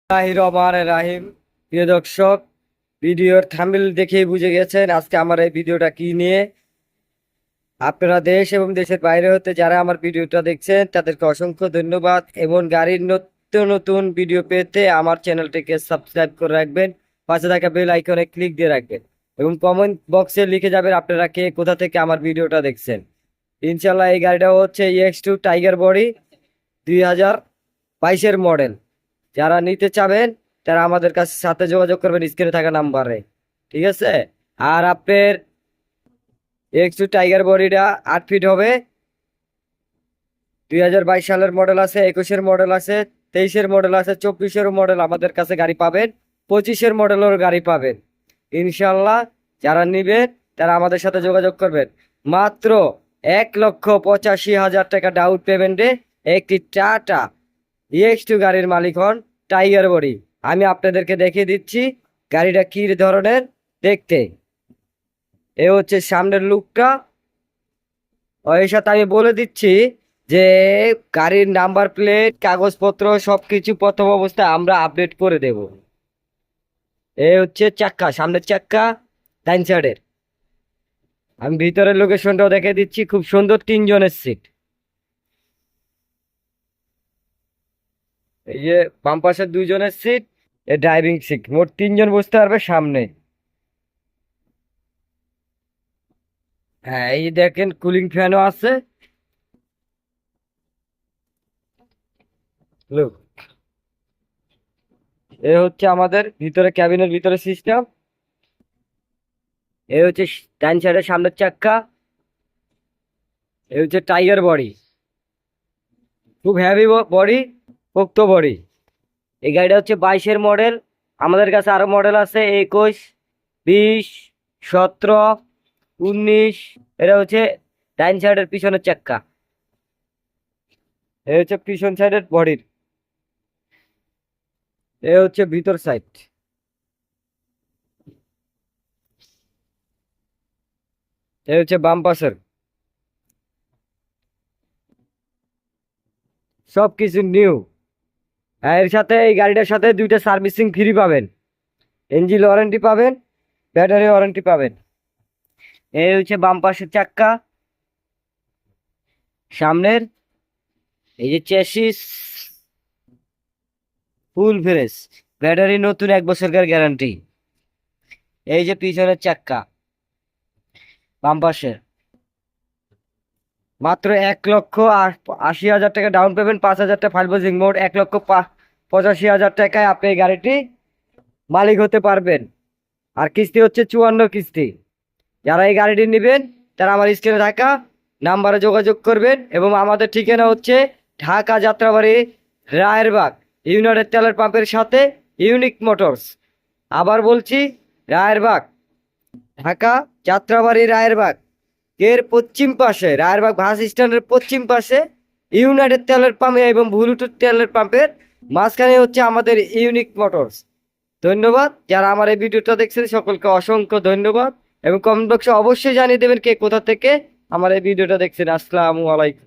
রাহিম। প্রিয় দর্শক, ভিডিওর থাম্বনেল দেখেই বুঝে গেছেন আজকে আমার এই ভিডিওটা কি নিয়ে। আপনারা দেশ এবং দেশের বাইরে হতে যারা আমার ভিডিওটা দেখছেন তাদেরকে অসংখ্য ধন্যবাদ, এবং গাড়ির নতুন নতুন ভিডিও পেতে আমার চ্যানেলটিকে সাবস্ক্রাইব করে রাখবেন, পাশে থাকা বেল আইকনে ক্লিক দিয়ে রাখবেন, এবং কমেন্ট বক্সে লিখে যাবেন আপনারা কে কোথা থেকে আমার ভিডিওটা দেখছেন। ইনশাল্লাহ এই গাড়িটা হচ্ছে EX2 টাইগার বডি, 2022-এর মডেল। যারা নিতে চাবেন তারা আমাদের কাছে সাথে যোগাযোগ করবেন স্ক্রিনে থাকা নাম্বারে, ঠিক আছে। আর আপনার EX2 টাইগার বডিটা 8 ফিট হবে। 2022 সালের মডেল আছে, 21-এর মডেল আছে, 23-এর মডেল আছে, 24-এর মডেল আমাদের কাছে গাড়ি পাবেন, 25-এর মডেলের গাড়ি পাবেন ইনশাল্লাহ। যারা নিবেন তারা আমাদের সাথে যোগাযোগ করবেন। মাত্র 1,85,000 টাকা ডাউন পেমেন্টে একটি টাটা EX2 গাড়ির মালিক হন টাইগার বডি। আমি আপনাদেরকে দেখিয়ে দিচ্ছি গাড়িটা কি ধরনের দেখতে। এ হচ্ছে সামনের লুকটা। এর সাথে আমি বলে দিচ্ছি যে গাড়ির নাম্বার প্লেট কাগজপত্র সবকিছু প্রথম অবস্থায় আমরা আপডেট করে দেব। এ হচ্ছে চাক্কা, সামনের চাক্কা ডাইন সাইডের। আমি ভিতরের লোকেশনটাও দেখে দিচ্ছি, খুব সুন্দর 3 জনের সিট। এই যে বাম পাশের 2 জনের সিট, এ ড্রাইভিং সিট, মোট 3 জন বসতে পারবে সামনে। হ্যাঁ, এই যে দেখেন কুলিং ফ্যানও আছে। Look, এ হচ্ছে আমাদের ভিতরে ক্যাবিনের ভিতরে সিস্টেম। এ হচ্ছে ডান সাইডের সামনের চাক্কা। এ হচ্ছে টাইগার বডি, খুব হ্যাভি বডি, পোক্ত বডি। এই গাড়িটা হচ্ছে 22-এর মডেল। আমাদের কাছে আরো মডেল আছে 21, 20, 17, 19। এটা হচ্ছে ডাইন সাইডের পিছনের চাক্কা। এ হচ্ছে পিছন সাইডের বডির। এ হচ্ছে ভিতর সাইড। এ হচ্ছে বাম পাশের। সবকিছু নিউ। এর সাথে এই গাড়িটার সাথে 2টা সার্ভিসিং ফ্রি পাবেন, ইঞ্জিন ওয়ারেন্টি পাবেন, ব্যাটারি ওয়ারেন্টি পাবেন। এই হচ্ছে বাম পাশের চাক্কা সামনের। এই যে চ্যাসিস ফুল ফ্রেশ, ব্যাটারি নতুন, 1 বছরকার গ্যারান্টি। এই যে পিছনের চাক্কা বাম পাশে। মাত্র 1,80,000 টাকা ডাউন পেমেন্ট, 5,000 টাকা ফাইনান্সিং, মোট 1,85,000 টাকায় আপনি এই গাড়িটি মালিক হতে পারবেন। আর কিস্তি হচ্ছে 54 কিস্তি। যারা এই গাড়িটি নেবেন তারা আমার স্ক্রিনে থাকা নাম্বারে যোগাযোগ করবেন, এবং আমাদের ঠিকানা হচ্ছে ঢাকা যাত্রাবাড়ি রায়েরবাগ ইউনাইটেড তেলের পাম্পের সাথে ইউনিক মোটরস। আবার বলছি, রায়েরবাগ, ঢাকা যাত্রাবাড়ি রায়েরবাগ এর পশ্চিম পাশে, রায়েরবাগ বাস স্ট্যান্ডের পশ্চিম পাশে ইউনাইটেড তেলের পাম্প এবং ব্লুটুথ তেলের পাম্পের মাঝখানে হচ্ছে আমাদের ইউনিক মোটরস। ধন্যবাদ যারা আমার এই ভিডিওটা দেখছেন, সকলকে অসংখ্য ধন্যবাদ, এবং কমেন্ট বক্সে অবশ্যই জানিয়ে দেবেন কে কোথা থেকে আমার এই ভিডিওটা দেখছেন। আসসালামু আলাইকুম।